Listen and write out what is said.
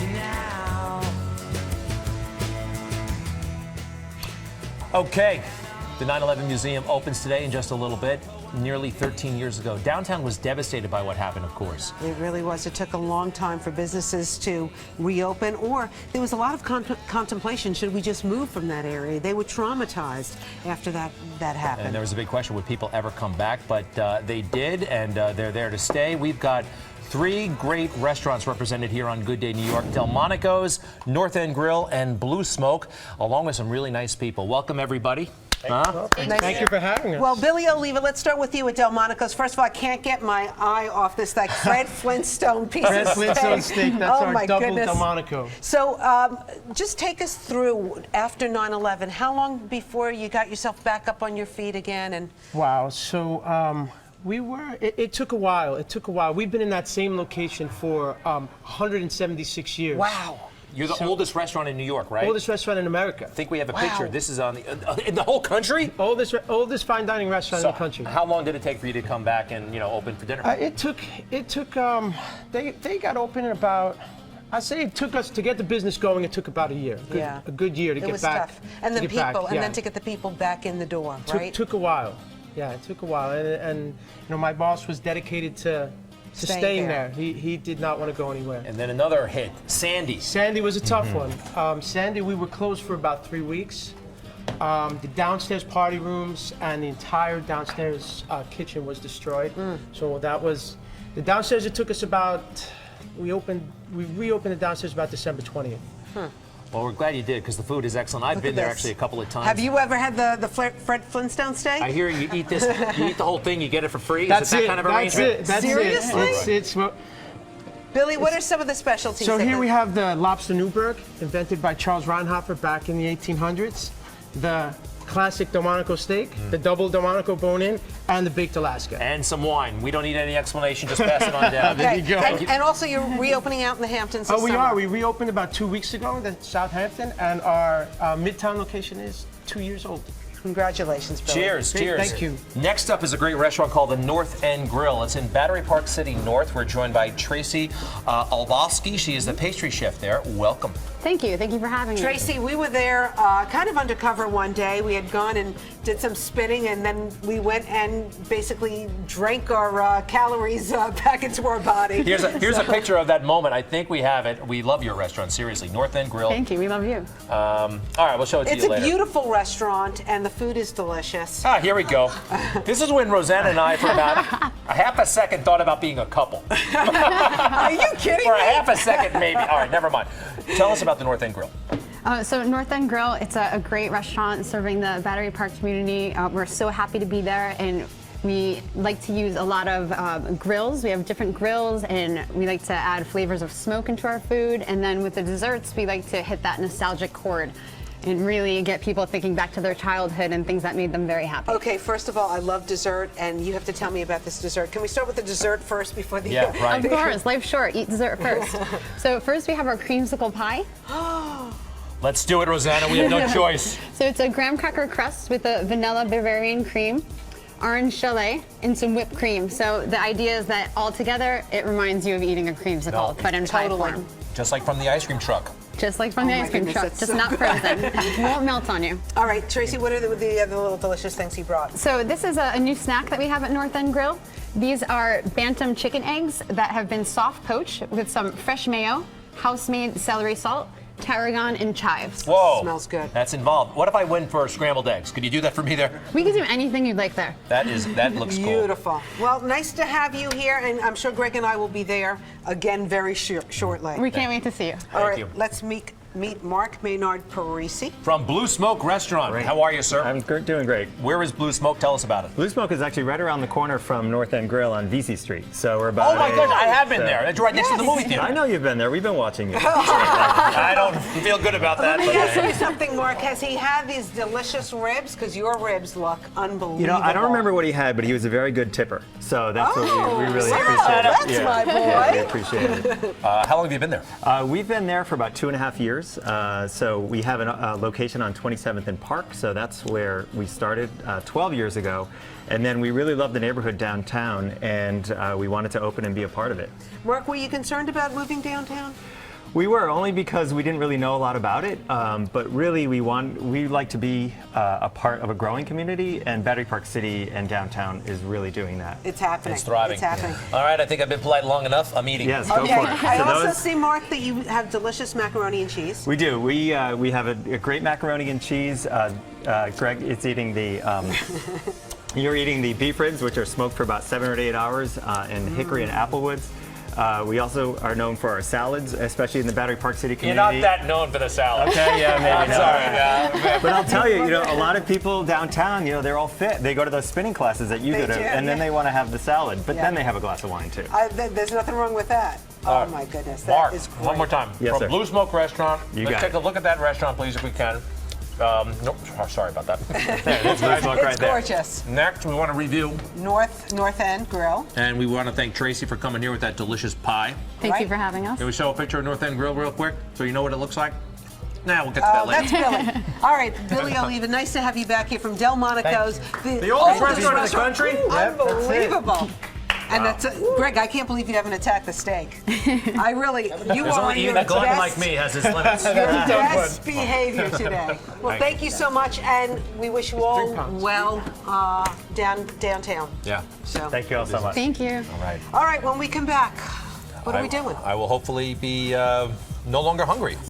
you now. Okay, the 9/11 Museum opens today in just a little bit. Nearly 13 years ago. Downtown was devastated by what happened, of course. It really was. It took a long time for businesses to reopen, or there was a lot of contemplation. Should we just move from that area? They were traumatized after that happened. And there was a big question, would people ever come back? But they did, and they're there to stay. We've got 3 great restaurants represented here on Good Day New York: Delmonico's, North End Grill, and Blue Smoke, along with some really nice people. Welcome, everybody. Thank you for having us. Well, Billy Oliva, let's start with you at Delmonico's. First of all, I can't get my eye off this like Fred Flintstone piece Fred of Flintstone steak, that's oh our my double goodness. Delmonico. So just take us through, after 9/11, how long before you got yourself back up on your feet again? And Wow, so it took a while. It took a while. We've been in that same location for 176 years. wow. You're the oldest restaurant in New York, right? Oldest restaurant in America. I think we have a Wow. picture. This is on the in the whole country. Oldest fine dining restaurant So in the country. how long did it take for you to come back and open for dinner? It took they got open in about, I'd say it took us to get the business going. It took about a year. Yeah. A good year to It get was back. tough. And then to get back, people, and yeah. then to get the people back in the door, right? Took a while. Yeah, it took a while, and my boss was dedicated to staying there. He did not want to go anywhere. And then another hit, Sandy. Sandy was a tough one. Sandy, we were closed for about 3 weeks. The downstairs party rooms and the entire downstairs kitchen was destroyed. So that was the downstairs. It took us about we reopened the downstairs about December 20th. Well, we're glad you did, because the food is excellent. I've Look been at there this. actually a couple of times. Have you ever had the Fred Flintstone steak? I hear you eat this. You eat the whole thing. You get it for free. That's is it that it. kind of That's arrangement? it. That's Seriously? it. It's Billy, what are some of the specialties? So that here the- we have the lobster Newburgh, invented by Charles Reinhofer back in the 1800s. The classic Delmonico steak, the double Delmonico bone-in, and the baked Alaska. And some wine. We don't need any explanation. Just pass it on down. There you go. And also, you're reopening out in the Hamptons this Oh, we summer. are. We reopened about 2 weeks ago in Southampton, and our Midtown location is 2 years old. Congratulations, Billy. Cheers, cheers. Thank you. Next up is a great restaurant called the North End Grill. It's in Battery Park City North. We're joined by Tracy Alvosky. She is the pastry chef there. Welcome. Thank you. Thank you for having me. Tracy, we were there kind of undercover one day. We had gone and did some spinning, and then we went and basically drank our calories back into our body. Here's a picture of that moment. I think we have it. We love your restaurant, seriously. North End Grill. Thank you. We love you. All right, we'll show it to It's you a later. beautiful restaurant, and the food is delicious. Ah, here we go. This is when Rosanna and I, for about a half a second, thought about being a couple. Are you kidding For a me? half a second, maybe. All right, never mind. Tell us about the North End Grill. So North End Grill, it's a great restaurant serving the Battery Park community. We're so happy to be there, and we like to use a lot of grills. We have different grills, and we like to add flavors of smoke into our food. And then with the desserts, we like to hit that nostalgic chord and really get people thinking back to their childhood and things that made them very happy. Okay, first of all, I love dessert, and you have to tell me about this dessert. Can we start with the dessert first before the... Yeah, right. Of course, life's short. Eat dessert first. So first we have our creamsicle pie. Let's do it, Rosanna. We have no choice. So it's a graham cracker crust with a vanilla Bavarian cream, orange chalet, and some whipped cream. So the idea is that all together, it reminds you of eating a creamsicle, No, but in pie totally. form. Just like from the ice cream truck. Just like from the Oh my ice cream goodness, truck, that's just so not good. frozen. It won't melt on you. All right, Tracy, what are the other little delicious things you brought? So this is a new snack that we have at North End Grill. These are Bantam chicken eggs that have been soft poached with some fresh mayo, house-made celery salt, tarragon, and chives. Whoa. Smells good. That's involved. What if I win for scrambled eggs? Could you do that for me there? We can do anything you'd like there. That looks cool. Beautiful. Well, nice to have you here, and I'm sure Greg and I will be there again very shortly. We can't wait to see you. All right, you. let's meet Mark Maynard Parisi. From Blue Smoke Restaurant. How are you, sir? I'm doing great. Where is Blue Smoke? Tell us about it. Blue Smoke is actually right around the corner from North End Grill on Vesey Street. So we're about. Oh my gosh, I have been there. That's right next to the Yes. movie theater. I know you've been there. We've been watching you. I don't feel good about that. Let me ask But you something, Mark. Has he had these delicious ribs? Because your ribs look unbelievable. You know, I don't remember what he had, but he was a very good tipper. So that's what we really yeah, appreciate. that's it. my boy. Yeah, we appreciate it. how long have you been there? We've been there for about 2.5 years. So we have a location on 27th and Park. So that's where we started 12 years ago. And then we really loved the neighborhood downtown, and we wanted to open and be a part of it. Mark, were you concerned about moving downtown? We were only because we didn't really know a lot about it, but really we like to be a part of a growing community, and Battery Park City and downtown is really doing that. It's happening. It's thriving. It's happening. All right, I think I've been polite long enough. I'm eating. Yes, go Okay. for it. I So also those- see, Mark, that you have delicious macaroni and cheese. We do. We have a great macaroni and cheese. Greg is eating the. You're eating the beef ribs, which are smoked for about 7 or 8 hours in hickory and applewoods. We also are known for our salads, especially in the Battery Park City You're community. not that known for the salad. Okay, yeah, maybe I'm not. sorry. But I'll tell you, a lot of people downtown, they're all fit. They go to those spinning classes that you They go to, do, and then yeah. they want to have the salad, but Yeah. then they have a glass of wine too. There's nothing wrong with that. Oh my goodness, that Mark, is great. one more time. Yes, From sir. Blue Smoke Restaurant. You Let's got take it. a look at that restaurant, please, if we can. Nope, sorry about that. It's Blue Smoke right It's there. gorgeous. Next, we want to review, North End Grill. and we want to thank Tracy for coming here with that delicious pie. Thank you Right. for having us. Can we show a picture of North End Grill real quick so you know what it looks like? Nah, we'll get to that Oh, later. that's Billy. All right, Billy Oliva, nice to have you back here from Delmonico's. The oldest restaurant in the country? Ooh, Yep, that's it. unbelievable. And that's Greg, I can't believe you haven't attacked the steak. I really, you There's are on only your a glutton best, like me has his limits. your best behavior today. Well, thank you so much, and we wish you all 3 pounds. well downtown. Yeah. So, Thank you all so much. Thank you. All right. all right, when we come back, what are we doing? I will hopefully be no longer hungry.